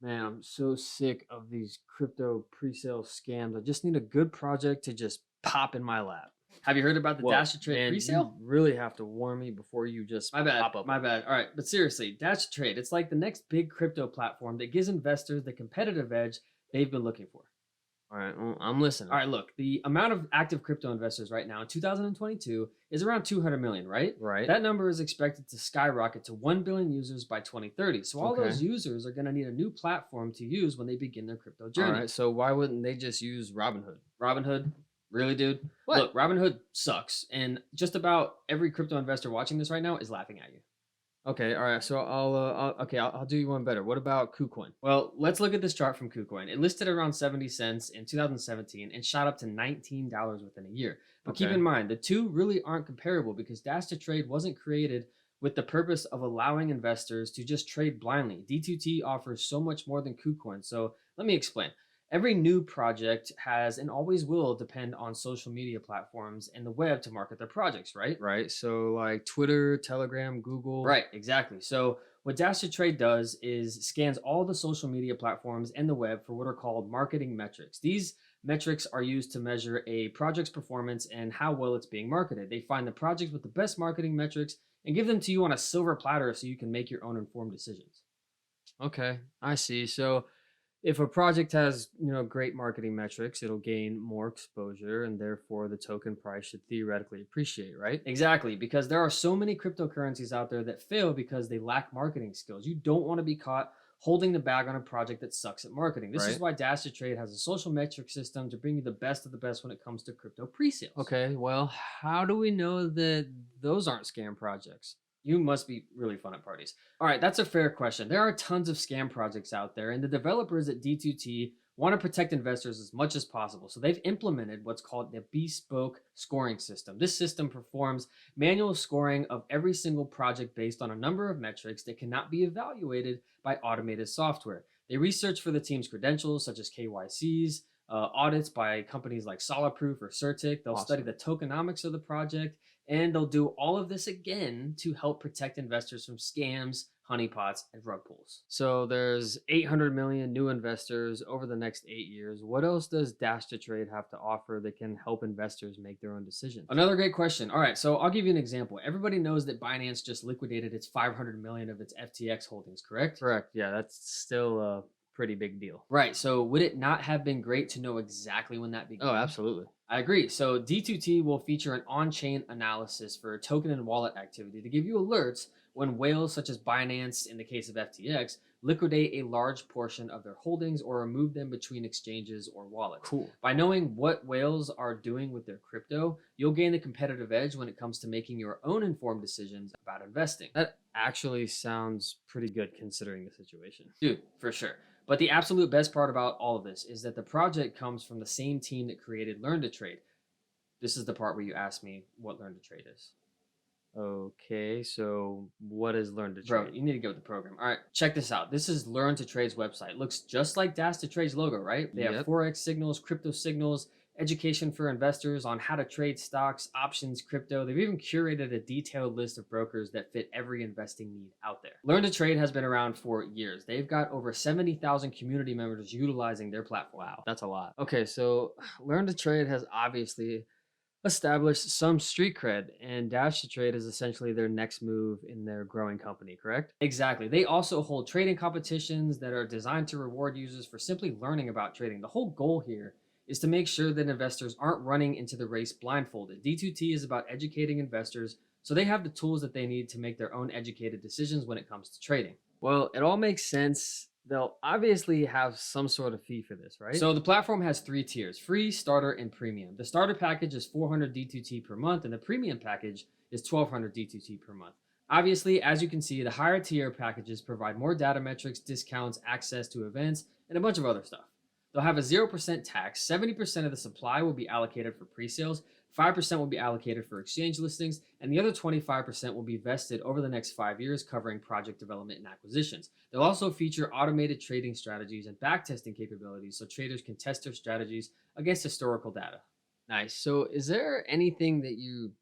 Man, I'm so sick of these crypto pre-sale scams. I just need a good project to just pop in my lap. Have you heard about the Whoa, Dash2Trade man, you presale? really have to warn me before you just My bad, pop up my on me. bad. All right, but seriously, Dash2Trade, it's like the next big crypto platform that gives investors the competitive edge they've been looking for. All right, well, I'm All listening. right, look, the amount of active crypto investors right now in 2022 is around 200 million, right? Right? That number is expected to skyrocket to 1 billion users by 2030. So all Okay. those users are going to need a new platform to use when they begin their crypto All journey. right. So why wouldn't they just use Robinhood? Robinhood, really, dude? What? Look, Robinhood sucks, and just about every crypto investor watching this right now is laughing at you. Okay. All right. So I'll do you one better. What about KuCoin? Well, let's look at this chart from KuCoin. It listed around 70 cents in 2017 and shot up to $19 within a year. But keep in Okay. mind, the two really aren't comparable because Dash to Trade wasn't created with the purpose of allowing investors to just trade blindly. D2T offers so much more than KuCoin. So let me explain. Every new project has and always will depend on social media platforms and the web to market their projects, right? Right. So like Twitter, Telegram, Google. Right, exactly. So what Dash2Trade does is scans all the social media platforms and the web for what are called marketing metrics. These metrics are used to measure a project's performance and how well it's being marketed. They find the projects with the best marketing metrics and give them to you on a silver platter so you can make your own informed decisions. Okay, I see. So if a project has, great marketing metrics, it'll gain more exposure and therefore the token price should theoretically appreciate, right? Exactly, because there are so many cryptocurrencies out there that fail because they lack marketing skills. You don't want to be caught holding the bag on a project that sucks at marketing. This is Right? why Dash to Trade has a social metric system to bring you the best of the best when it comes to crypto pre-sales. Okay, well, how do we know that those aren't scam projects? You must be really fun at parties. All right, that's a fair question. There are tons of scam projects out there, and the developers at D2T want to protect investors as much as possible. So they've implemented what's called the bespoke scoring system. This system performs manual scoring of every single project based on a number of metrics that cannot be evaluated by automated software. They research for the team's credentials, such as KYCs, audits by companies like Solidproof or Certic. They'll study Awesome. the tokenomics of the project, and they'll do all of this again to help protect investors from scams, honeypots, and rug pulls. So there's 800 million new investors over the next 8 years. What else does Dash to Trade have to offer that can help investors make their own decisions? Another great question. All right, so I'll give you an example. Everybody knows that Binance just liquidated its 500 million of its FTX holdings, correct? Correct. Yeah, that's still a pretty big deal. Right. So would it not have been great to know exactly when that Oh, began? absolutely. I agree. So D2T will feature an on-chain analysis for token and wallet activity to give you alerts when whales such as Binance, in the case of FTX, liquidate a large portion of their holdings or remove them between exchanges or wallets. Cool. By knowing what whales are doing with their crypto, you'll gain the competitive edge when it comes to making your own informed decisions about investing. That actually sounds pretty good considering the situation. Dude, for sure. But the absolute best part about all of this is that the project comes from the same team that created Learn to Trade. This is the part where you ask me what Learn to Trade is. Okay, so what is Learn to Bro, Trade? you need to get with the program. All right, check this out. This is Learn to Trade's website. Looks just like Dash to Trade's logo, right? They have Yep. Forex signals, crypto signals, education for investors on how to trade stocks, options, crypto. They've even curated a detailed list of brokers that fit every investing need out there. Learn to Trade has been around for years. They've got over 70,000 community members utilizing their platform. Wow, that's a lot. Okay, so Learn to Trade has obviously established some street cred, and Dash to Trade is essentially their next move in their growing company, correct? Exactly. They also hold trading competitions that are designed to reward users for simply learning about trading. The whole goal here is to make sure that investors aren't running into the race blindfolded. D2T is about educating investors so they have the tools that they need to make their own educated decisions when it comes to trading. Well, it all makes sense. They'll obviously have some sort of fee for this, right? So the platform has three tiers: free, starter, and premium. The starter package is 400 D2T per month, and the premium package is 1200 D2T per month. Obviously, as you can see, the higher tier packages provide more data metrics, discounts, access to events, and a bunch of other stuff. They'll have a 0% tax. 70% of the supply will be allocated for pre-sales, 5% will be allocated for exchange listings, and the other 25% will be vested over the next 5 years, covering project development and acquisitions. They'll also feature automated trading strategies and backtesting capabilities so traders can test their strategies against historical data. Nice. So is there anything that you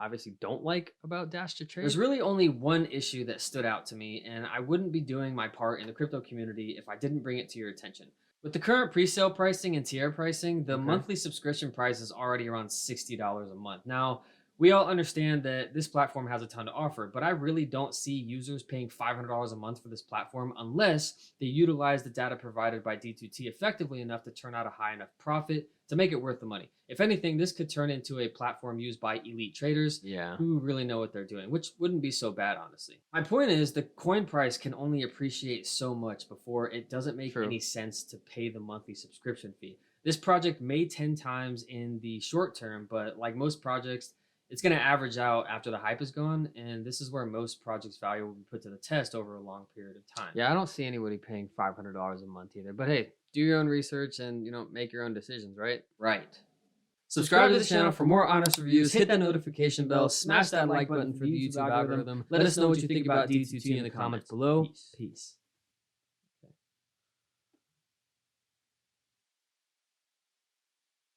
obviously don't like about Dash2Trade? There's really only one issue that stood out to me, and I wouldn't be doing my part in the crypto community if I didn't bring it to your attention. With the current pre-sale pricing and tier pricing, the Okay. monthly subscription price is already around $60 a month. Now, we all understand that this platform has a ton to offer, but I really don't see users paying $500 a month for this platform unless they utilize the data provided by D2T effectively enough to turn out a high enough profit to make it worth the money. If anything, this could turn into a platform used by elite traders Yeah. who really know what they're doing, which wouldn't be so bad, honestly. My point is the coin price can only appreciate so much before it doesn't make True. any sense to pay the monthly subscription fee. This project may 10 times in the short term, but like most projects, it's going to average out after the hype is gone, and this is where most projects' value will be put to the test over a long period of time. Yeah, I don't see anybody paying $500 a month either. But hey, do your own research and, make your own decisions, right? Right. Subscribe to the channel for more honest reviews. Hit that notification bell. Smash that like button for the YouTube algorithm. Let us know what you think about D2T in the comments below. Peace.